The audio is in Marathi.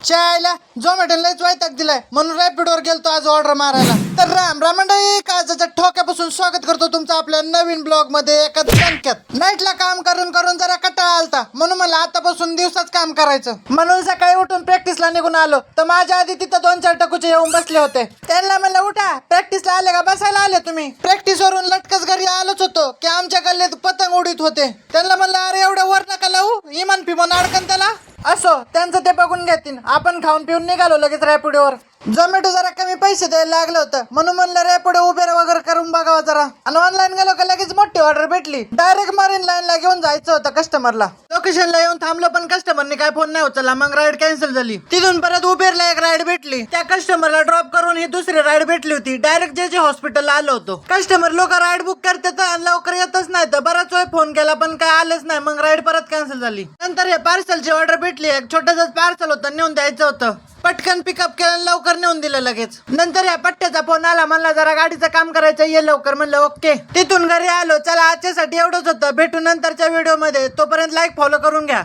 चायला झोमॅटो लयच वैताग दिलाय म्हणून रॅपिडोवर गेलतो आज ऑर्डर मारायला. तर राम राम मंडळी, काळजाच्या ठोक्यापासून स्वागत करतो तुमचं आपल्या नवीन ब्लॉग मध्ये. एका संख्यात नाईटला काम करून करून जरा कंटाळा आलता म्हणून मला आतापासून दिवसाच काम करायचं म्हणून सकाळी उठून प्रॅक्टिसला निघून आलो. तर माझ्या आधी तिथं 2-4 टकूचे येऊन बसले होते. त्यांना म्हणलं उठा, प्रॅक्टिसला आले का? बसायला आले तुम्ही? प्रॅक्टिस वरून लटकस घरी आलोच होतो की आमच्या गल्लीत पतंग उडीत होते. त्यांना म्हणलं अरे एवढं वर नका लावू, इमान पिमान अडकन त्याला. असो, त्यांचं ते बघून घेतील. आपण खाऊन पिऊन निघालो लगेच रॅपिडोवर. झोमॅटो जरा कमी पैसे द्यायला लागलं होतं म्हणून म्हणलं रॅपिडो उबेर वगैरे करून बघावं जरा. आणि ऑनलाईन गेलो का लगेच मोठी ऑर्डर भेटली. डायरेक्ट मरीन लाईनला घेऊन जायचं होतं कस्टमरला. लोकेशनला येऊन थांबलो पण कस्टमरने काय फोन नाही उचलला. मग राईड कॅन्सल झाली. तिथून परत उबेरला एक राईड भेटली. त्या कस्टमरला ड्रॉप करून ही दुसरी राईड भेटली होती. डायरेक्ट जे हॉस्पिटलला आलो होतो. कस्टमर लोक राईड बुक करतात आणि लवकर येतच नाही. तर बराच वेळ फोन केला पण काय आलेच नाही. मग राईड परत कॅन्सल झाली. नंतर हे पार्सलची ऑर्डर भेटली. एक छोटंसं पार्सल होतं, नेऊन द्यायचं होतं. पटकन पिकअप केलं, लवकर नेऊन दिलं लगेच. नंतर या पट्ट्याचा फोन आला, म्हणला जरा गाडीचं काम करायचं, ये लवकर. म्हणलं ओके. तिथून घरी आलो. चला आजच्यासाठी एवढंच होतं. भेटू नंतरच्या व्हिडिओ मध्ये. तोपर्यंत लाईक फॉलो करून घ्या.